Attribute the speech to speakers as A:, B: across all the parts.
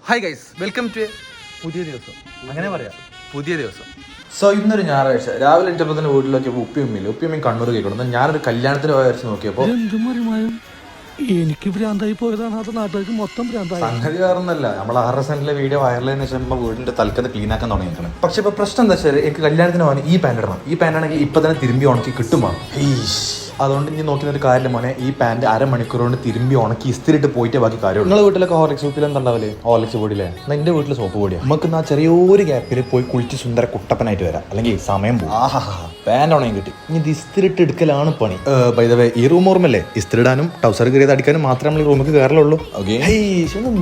A: Hi guys, welcome to പുതിയ ദിവസം. അങ്ങനെ പറയാം, പുതിയ ദിവസം.
B: സോ ഇന്നൊരു ഞായറാഴ്ച രാവിലെ എണീറ്റപ്പോൾ തന്നെ വീട്ടിലൊക്കെ ഉപ്പിയമ്മയും കണ്ണൂർ കേൾക്കണം. ഞാനൊരു കല്യാണത്തിന് പോയ വരച്ച് നോക്കിയപ്പോൾ
C: എനിക്ക് ഭ്രാന്തായി പോയതാണ്. അത് നാട്ടുകാർക്ക് മൊത്തം ഭ്രാന്തായി.
B: സംഗതി വേറൊന്നല്ല, നമ്മൾ 6 സെന്റിലെ വീഡിയോ വൈറലായതിനു ശേഷം നമ്മൾ വീടിന്റെ തലക്കത്ത് ക്ലീൻ ആക്കാൻ തുടങ്ങിയിരിക്കണം. പക്ഷെ ഇപ്പൊ പ്രശ്നം എന്താ വെച്ചാൽ എനിക്ക് കല്യാണത്തിന് പോകാൻ ഈ പാൻറ് ഇടണം. ഈ പാൻറ് ആണെങ്കിൽ ഇപ്പൊ തന്നെ തിരുമ്പി ഉണക്കി കിട്ടുമോ? അതുകൊണ്ട് ഇനി നോക്കുന്ന ഒരു കാര്യം മോനെ, ഈ പാൻറ് അരമണിക്കൂർ കൊണ്ട് തിരുമ്പി ഉണക്കി ഇസ്തിരിട്ട് പോയിട്ട് ബാക്കി കാര്യം. നിങ്ങളുടെ വീട്ടിലൊക്കെ ഹോർലിക്സ് സോപ്പിൽ എന്താണ്ടാവില്ലേ? ഹോർലിക്സ് പൊടിയില്ലേ? എന്റെ വീട്ടിൽ സോപ്പ് പൊടിയാണ്. നമുക്ക് ആ ചെറിയൊരു ഗ്യാപ്പിൽ പോയി കുളിച്ച് സുന്ദര കുട്ടപ്പനായിട്ട് വരാം, അല്ലെങ്കിൽ സമയം പോകും. പാൻറ് ഉണങ്ങി കിട്ടി. ഇനി ഇത് ഇസ്തിരിട്ട് എടുക്കലാണ് പണി. ബൈ ദ വേ, ഈ റൂം ഓർമ്മല്ലേ? ഇസ്തിരിടാനും ടൗസർ കയറിയത് അടിക്കാനും മാത്രമേ നമ്മൾ ഈ റൂമിൽ കയറുള്ളൂ. ഓക്കെ,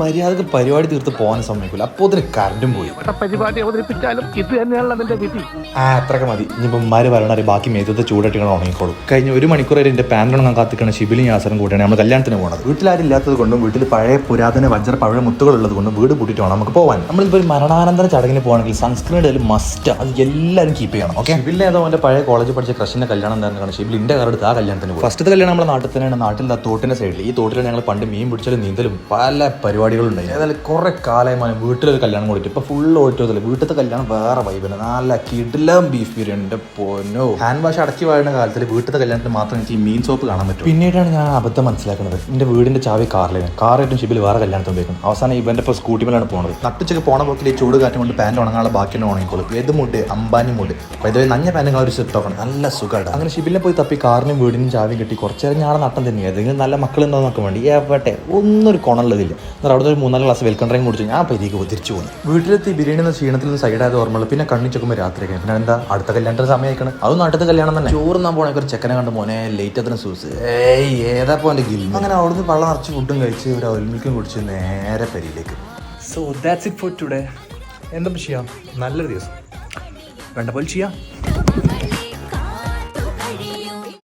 B: മര്യാദക്ക് പരിപാടി തീർത്ത് പോകാൻ സമ്മതിക്കില്ല. അപ്പോൾ അതിന് കറണ്ടും പോയി.
C: പരിപാടി അവതരിപ്പിച്ചാലും ഇത് തന്നെയാണല്ലോ അതിന്റെ വിധി.
B: അത്രയൊക്കെ മതി. ഇനിയിപ്പോൾ ഉമ്മാര് പറയണ ബാക്കി മേത്തത്തെ ചൂടായിട്ട് ഉണങ്ങിക്കോളും. കഴിഞ്ഞ 1 മണിക്കൂർ വരെ എൻ്റെ പാൻറ് ഉണങ്ങാൻ കാത്തിക്കണ ഷിബിലും യാസറും കൂട്ടിയാണ് നമ്മൾ കല്യാണത്തിന് പോകുന്നത്. വീട്ടിലാരില്ലാത്തത് കൊണ്ടും വീട്ടിൽ പഴയ പുരാതന വജ്ര പഴയ മുത്തുകൾ ഉള്ളത് കൊണ്ടും വീട് പൂട്ടിയിട്ട് വേണം നമുക്ക് പോകാൻ. നമ്മളിപ്പോൾ ഒരു മരണാനന്തര ചടങ്ങിന് പോകുകയാണെങ്കിൽ സൺസ്ക്രീൻ ഇടയിൽ മസ്റ്റ്, അത് എല്ലാവരും കീപ്പ് ചെയ്യണം. ഓക്കെ, ഷിബിലിനെ ഏതോ എൻ്റെ പഴയ കോളേജിൽ പഠിച്ച ക്രഷിന്റെ കല്യാണം എന്തായിരുന്നു. ഷിബിൽ എൻ്റെ കാർ എടുത്ത് ആ കല്യാണത്തിന് പോകും. ഫസ്റ്റത്തെ കല്യാണം നമ്മുടെ നാട്ടിൽ തന്നെയാണ്. നാട്ടിൽ തോട്ടിന്റെ സൈഡിൽ. ഈ തോട്ടിൽ ഞങ്ങൾ പണ്ട് മീൻ പിടിച്ചാലും നീന്തലും പല പരിപാടികളുണ്ടായി. ഏതായാലും കുറെ കാലമായി വീട്ടിലൊരു കല്യാണം കൊടുത്തു. ഇപ്പൊ ഫുൾ ഓറ്റോതല്ലേ. വീട്ടിലത്തെ കല്യാണം വേറെ വൈബാണ്. നല്ല കിടിലം ബീഫ് ബിരിയാണി. പോനോ, ഹാൻഡ് വാഷ് അടക്കി വാഴുന്ന കാലത്തിൽ വീട്ടിലത്തെ കല്യാണത്തിന് മാത്രം എനിക്ക് ഈ മീൻ സോപ്പ് കാണാൻ പറ്റും. പിന്നീടാണ് ഞാൻ അബദ്ധം മനസ്സിലാക്കുന്നത്. എന്റെ വീടിന്റെ ചാവി കാറായിട്ടും ഷിബിൽ വേറെ കല്യാണത്തിന് ഉപയോഗിക്കും. അവസാനം ഇവന്റെ ഇപ്പോൾ സ്കൂട്ടി മേലാണ് പോകുന്നത്. നട്ടുച്ചക്ക് പോണ പോക്കിൽ ഈ ചൂട് കാറ്റും കൊണ്ട് പാൻറ് ഉണങ്ങാനുള്ള ബാക്കിയാണ് ഉണങ്ങിക്കോളും. ഏത് മൂഡ്? അമ്പാനി മൂഡ്. അതായത് നഞ്ഞ പാൻറ്റുകൾ ഒരു സെറ്റ് ആക്കണം, നല്ല സുഖമാണ്. അങ്ങനെ ഷിബിലിനെ പോയി തപ്പി കാറിനും വീടിനും ചാവിയും കിട്ടി. കുറച്ചേരം ഞാൻ നട്ടം തന്നെ. ഏതെങ്കിലും നല്ല മക്കളുണ്ടോ നോക്കാൻ വേണ്ടി എവട്ടെ ഒന്നൊരു കുണമുള്ളതില്ല. എന്നാൽ അവിടെ ഒരു 3-4 ഗ്ലാസ് വെൽക്കം ഡ്രിങ്ക് കുടിച്ചു ഞാൻ പരിക്ക് തിരിച്ചു പോകുന്നു. വീട്ടിലെത്തി ബിരിയാണി എന്ന ക്ഷീണത്തിൽ നിന്ന് സൈഡായത് ഓർമ്മയുള്ളൂ. പിന്നെ കണ്ണി ചെക്കുമ്പോൾ രാത്രിയൊക്കെ. പിന്നെ എന്താ അടുത്ത കല്യാണത്തിന് സമയം അയക്കണം. അത് നാട്ടിലത്തെ കല്യാണം തന്നെ. ചോറുന്നാൻ പോകണമെങ്കിൽ ഒരു ചെക്കനെ കണ്ട് മോനെ ലേറ്റ് അതിന് സൂസ് ഏതാ പോലെ ഗിൽ. അങ്ങനെ അവിടുന്ന് പള്ള നിറച്ച് ഫുഡും കഴിച്ച് ഒരു ഒൽമിക്കും കുടിച്ച് നേരെ പരിയിലേക്ക്.
A: So that's it for today. എന്താ ചെയ്യാം, നല്ലൊരു ദിവസം വേണ്ട പോലെ ചെയ്യാം.